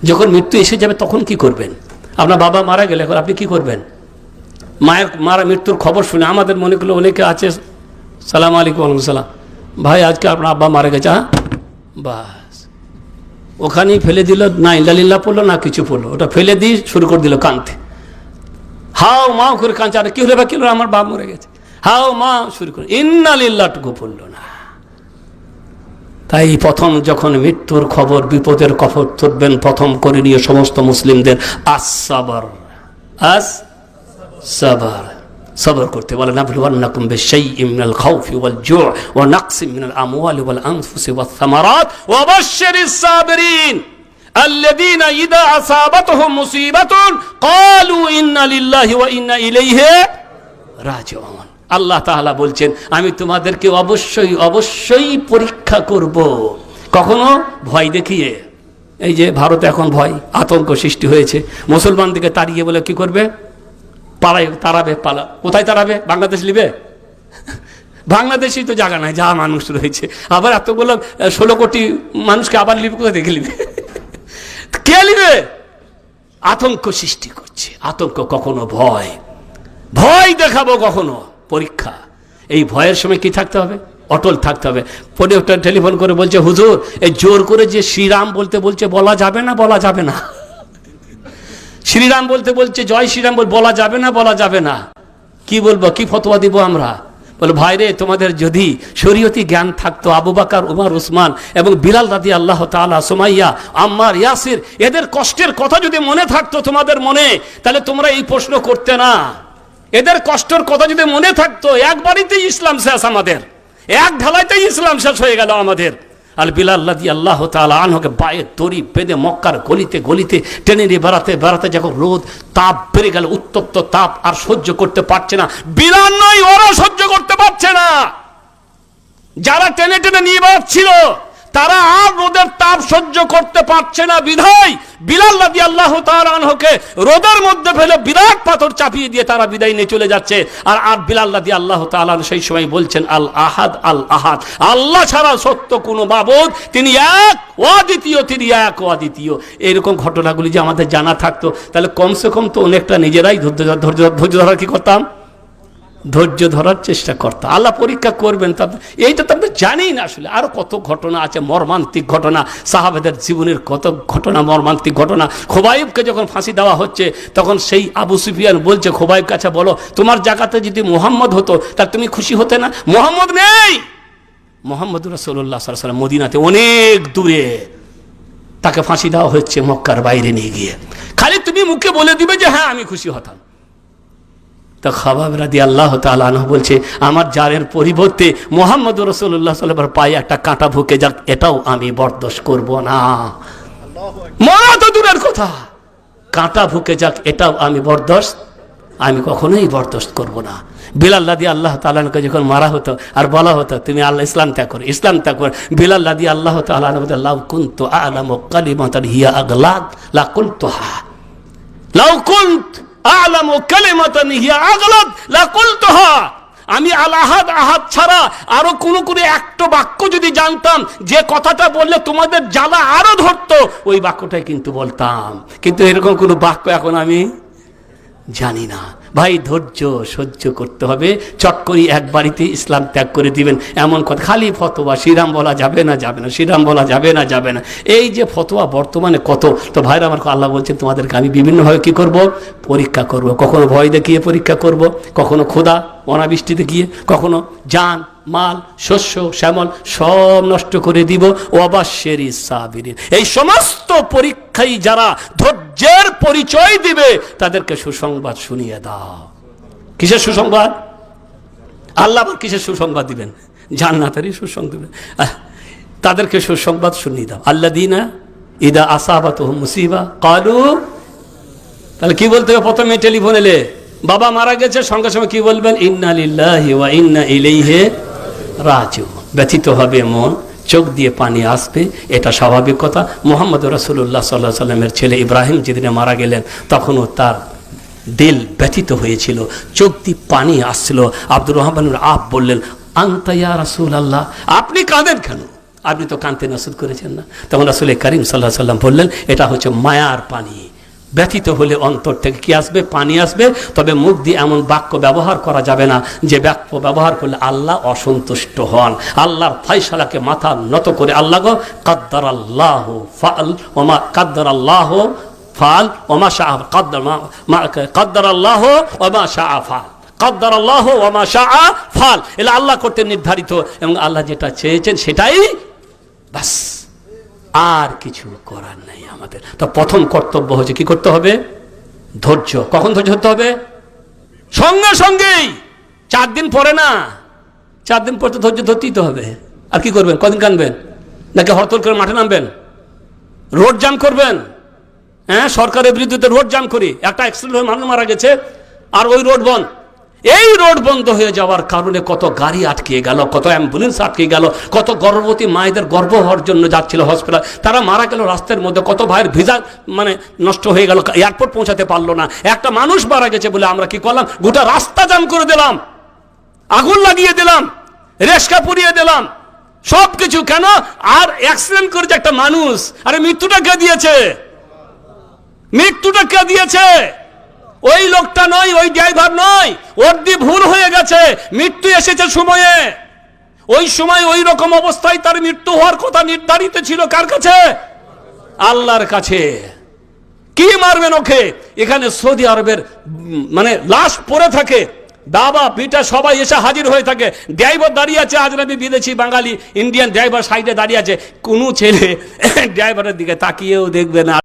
যখন মৃত্যু এসে যাবে তখন কি করবেন? আপনার বাবা মারা গেলে এখন আপনি কি করবেন? মায়ের মারা মৃত্যুর খবর শুনে আমাদের মনে করলো অনেকে আছে, সালাম আলাইকুম, ওয়ালাইকুম সালাম, ভাই আজকে আপনার আব্বা মারা গেছে। হ্যাঁ, বাস ওখানেই ফেলে দিল, না ইল্লালিল্লাহ পড়লো না কিছু পড়লো, ওটা ফেলে দিয়ে শুরু করে দিল কাঁদতে, হাও মা করে কাঁদছে। আর কি হলে বা কি হলো, আমার বাপ মরে গেছে, হাও মা শুরু করে, ইন্নালিল্লাহটুকু পড়লো না। তাই প্রথম যখন মৃত্যুর খবর, বিপদের খবর ধরবেন, প্রথম করণীয় সমস্ত মুসলিমদের আস-সাবর, আস-সাবর, সবর করতে বলে। নাবলুওয়ান্নাকুম বিশাইইম মিনাল খাউফি ওয়াল জু'i ওয়া নাকসিম মিনাল আমওয়ালি ওয়াল আনফুসি ওয়াস সামারাত ওয়া বাশশিরিস সাবিরিন আল্লাযীনা ইযা আসাবাতহুম মুসিবাতুন ক্বালু ইন্না লিল্লাহি ওয়া ইন্না ইলাইহি রাজিউন। আল্লাহ তাআলা বলছেন, আমি তোমাদেরকে অবশ্যই অবশ্যই পরীক্ষা করব। কখনো ভয় দেখিয়ে, এই যে ভারতে এখন ভয় আতঙ্ক সৃষ্টি হয়েছে, মুসলমানদেরকে তাড়িয়ে বলে কি করবে, পালায় তাড়াবে, পালা কোথায় তাড়াবে, বাংলাদেশ লিবে? বাংলাদেশেই তো জায়গা নাই, যা মানুষ রয়েছে, আবার এতগুলো 16 কোটি মানুষকে আবার লিবে, কোথায় দেখে লিবে? কে লিবে? আতঙ্ক সৃষ্টি করছে, আতঙ্ক কখনো ভয়, ভয় দেখাবো কখনো পরীক্ষা। এই ভয়ের সময় কি থাকতে হবে, অটল থাকতে হবে। পরে একটা টেলিফোন করে বলছে, হুজুর এই জোর করে যে শ্রীরাম বলতে বলছে, বলা যাবে না, বলা যাবে না, শ্রীরাম বলতে বলছে, জয় শ্রীরাম বলা যাবে না, বলা যাবে না, কি বলবো, কি ফতোয়া দিব আমরা? বলে ভাইরে, তোমাদের যদি শরীয়তি জ্ঞান থাকতো, আবু বকর, উমর, উসমান এবং বিলাল রাদিয়াল্লাহু তাআলা, সুমাইয়া, আম্মার, ইয়াসির, এদের কষ্টের কথা যদি মনে থাকতো তোমাদের মনে, তাহলে তোমরা এই প্রশ্ন করতে না। এদের কষ্টের কথা যদি মনে থাকতো, এক বাড়িতেই ইসলাম শেষ, আমাদের এক ঢালাইতেই ইসলাম শেষ হয়ে গেল আমাদের। আর বিলাল রাদিয়াল্লাহু তাআলা আনহুকে পায়ের দড়ি বেঁধে মক্কার গলিতে গলিতে টেনে নিয়ে বেড়াতে বেড়াতে যখন রোদ তাপ বেড়ে গেল, উত্তপ্ত তাপ আর সহ্য করতে পারছে না, বিলাল নয়, ওরা সহ্য করতে পারছে না। যারা টেনে টেনে নিয়ে বেড়াচ্ছিল তারা আর রোদের তাপ সহ্য করতে পারছে না, বিধায় বিলাল রাদিয়াল্লাহু তাআলা আনহুকে রোদের মধ্যে ফেলে বিরাট পাথর চাপিয়ে দিয়ে তারা বিদায় নিয়ে চলে যাচ্ছে। আর বিলাল রাদিয়াল্লাহু তাআলা সেই সময় বলছেন, আল আহাদ, আল আহাদ, আল্লাহ ছাড়া সত্য কোনো মাবুদ, তিনি এক অদ্বিতীয়, তিনি এক অদ্বিতীয়। এরকম ঘটনাগুলি যে আমাদের জানা থাকতো, তাহলে কমসে কম তো অনেকটা নিজেরাই ধৈর্য ধরার কি করতাম, ধৈর্য ধরার চেষ্টা করতাম। আল্লাহ পরীক্ষা করবেন, এইটা তো আমরা জানি না। আসলে আরো কত ঘটনা আছে, মর্মান্তিক ঘটনা, সাহাবাদের জীবনের কত ঘটনা, মর্মান্তিক ঘটনা। খোবাইবকে যখন ফাঁসি দেওয়া হচ্ছে, তখন সেই আবু সুফিয়ান বলছে খোবাইব কাছে, বলো তোমার জায়গাতে যদি মুহাম্মদ হতো তাহলে তুমি খুশি হতে না? মুহাম্মদ নেই, মুহাম্মদুর রাসূলুল্লাহ সাল্লাল্লাহু আলাইহি ওয়াসাল্লাম মদিনাতে অনেক দূরে, তাকে ফাঁসি দেওয়া হচ্ছে মক্কার বাইরে নিয়ে গিয়ে। খালি তুমি মুখে বলে দিবে যে হ্যাঁ আমি খুশি হতাম। তো খাবাব রাদিয়াল্লাহু তাআলা আনহু বলছে, আমার জানের পরিবর্তে মুহাম্মদুর রাসূলুল্লাহ সাল্লাল্লাহু আলাইহি ওয়াসাল্লামের পায়ে একটা কাঁটা ঢুকে যাক, এটাও আমি বরদাশত করব না। মরা তো দূরের কথা, কাঁটা ঢুকে যাক এটাও আমি কখনোই বরদাশত করব না। বিলাল রাদিয়াল্লাহু তাআলা আনহুকে যখন মারা হতো আর বলা হতো তুমি আল্লাহ ইসলাম ত্যাগ করো, ইসলাম ত্যাগ করো, বিলাল রাদিয়াল্লাহু তাআলা আনহু বলতেন, লাউ কুনতু আ'লামু কালিমাতান হিয়া আগলাদ লা কুলতুহা, লাউ কুনতু আ'লামু কালিমাতান হিয়া আগলাদ লা কুলতুহা। আমি আল আহাদ, আহাদ ছাড়া আরো কোনো একটা বাক্য যদি জানতাম, যে কথাটা বললে তোমাদের জ্বালা আরো ধরতো, ওই বাক্যটাই কিন্তু বলতাম। কিন্তু এরকম কোনো বাক্য এখন আমি জানি না। ভাই ধৈর্য সহ্য করতে হবে। চট করে এক বাড়িতে ইসলাম ত্যাগ করে দিবেন এমন কথা, খালি ফতোয়া, শ্রীরাম বলা যাবে না, যাবে না, শ্রীরাম বলা যাবে না, যাবে না, এই যে ফতোয়া বর্তমানে কত। তো ভাইরা আমার, আল্লাহ বলছেন তোমাদেরকে আমি বিভিন্নভাবে কি করব, পরীক্ষা করব। কখনো ভয় দেখিয়ে পরীক্ষা করব, কখনো ক্ষুধা অনাবৃষ্টি দেখিয়ে, কখনো জান মাল শস্য শ্যামল সব নষ্ট করে দিব। ওয়াবাশশিরিস সাবিরিন, এই সমস্ত পরীক্ষায় যারা ধৈর্যের পরিচয় দিবে তাদেরকে সুসংবাদ শুনিয়ে দাও। কিসের সুসংবাদ? আল্লাহ আবার কিসের সুসংবাদ দিবেন? জান্নাতেরই সুসংবাদ দিবেন। তাদেরকে সুসংবাদ শুনিয়ে দাও। আল্লাযীনা ইযা আসাবাতুহুম মুসিবা ক্বালু, তাহলে কি বলতে হবে? প্রথমে টেলিফোন এলে বাবা মারা গেছে, সঙ্গে সঙ্গে কি বলবেন? ইন্না লিল্লাহি ওয়া ইন্না ইলাইহি রাজিউন। ব্যথিত হবে মন, চোখ দিয়ে পানি আসবে, এটা স্বাভাবিক কথা। মুহাম্মদ রাসূলুল্লাহ সাল্লাল্লাহু আলাইহি ওয়াসাল্লামের ছেলে ইব্রাহিম যেদিনে মারা গেলেন, তখনও তার দিল ব্যথিত হয়েছিল, চোখ দিয়ে পানি আসছিল। আব্দুর রহমানুল আব বললেন, আনতা ইয়া রাসূলুল্লাহ, আপনি কাঁদেন কেন? আপনি তো কান্তে নাসুদ করেছেন না। তখন রাসূল করিম সাল্লাল্লাহু আলাইহি সাল্লাম বললেন, এটা হচ্ছে মায়ার পানি। ব্যথিত হলে অন্তর থেকে কি আসবে? পানি আসবে। তবে মুখ দিয়ে এমন বাক্য ব্যবহার করা যাবে না যে বাক্য ব্যবহার করলে আল্লাহ অসন্তুষ্ট হন। আল্লাহর ফয়সালাকে মাথা নত করে আল্লাহ গো কাদ্দারাল্লাহু ফাআল ওমা কাদ্দারাল্লাহু ফাআল ওমা শাআ কাদ্দারাল্লাহু ওমা শাআ ফাআল কাদ্দারাল্লাহু ওমা শাআ ফাআল। এলা আল্লাহ করতে নির্ধারিত এবং আল্লাহ যেটা চেয়েছেন সেটাই বাস, আর কিছু করার নাই আমাদের। তো প্রথম কর্তব্য হচ্ছে কি করতে হবে? ধৈর্য। কখন ধৈর্য ধরতে হবে? সঙ্গে সঙ্গেই, 4 দিন পরে না, 4 দিন পর তো ধৈর্য ধরতেই তো হবে। আর কি করবেন? কদিন কানবেন? নাকি হরতাল করে মাঠে নামবেন? রোড জাম করবেন? হ্যাঁ, সরকারের বিরুদ্ধে রোড জাম করি, একটা অ্যাক্সিডেন্ট হয়ে মানুষ মারা গেছে আর ওই রোড বন্ধ। এই রোড বন্ধ হয়ে যাওয়ার কারণে কত গাড়ি আটকে গেল, কত অ্যাম্বুলেন্স আটকে গেল, কত গর্ভবতী মায়েদের গর্ভ হওয়ার জন্য যাচ্ছিল হসপিটাল, তারা মারা গেল রাস্তার মধ্যে। কত ভাইয়ের ভিসা নষ্ট হয়ে গেল, এয়ারপোর্ট পৌঁছাতে পারলো না। একটা মানুষ মারা গেছে বলে আমরা কি করলাম? গোটা রাস্তা জাম করে দিলাম, আগুন লাগিয়ে দিলাম, রেশকা পুড়িয়ে দিলাম, সবকিছু। কেন? আর অ্যাক্সিডেন্ট করেছে একটা মানুষ, আরে মৃত্যুটা কে দিয়েছে? মৃত্যুটা কে দিয়েছে? ওই লোকটা নয়, ওই ড্রাইভার নয়, ওর দিয়ে ভুল হয়ে গেছে, মৃত্যু এসেছে সময়ে। ওই সময় ওই রকম অবস্থায় তার মৃত্যু হওয়ার কথা নির্ধারিত ছিল কার কাছে? আল্লাহর কাছে। কি মারবেন ওকে? এখানে সৌদি আরবের লাশ পড়ে থাকে, বাবা পিটা সবাই এসে হাজির হয়ে থাকে, ড্রাইভার দাঁড়িয়ে আছে, আজনবী বিদেশি বাঙালি ইন্ডিয়ান ড্রাইভার সাইডে দাঁড়িয়ে আছে, কোনো ছেলে ড্রাইভারের দিকে তাকিয়েও দেখবে না।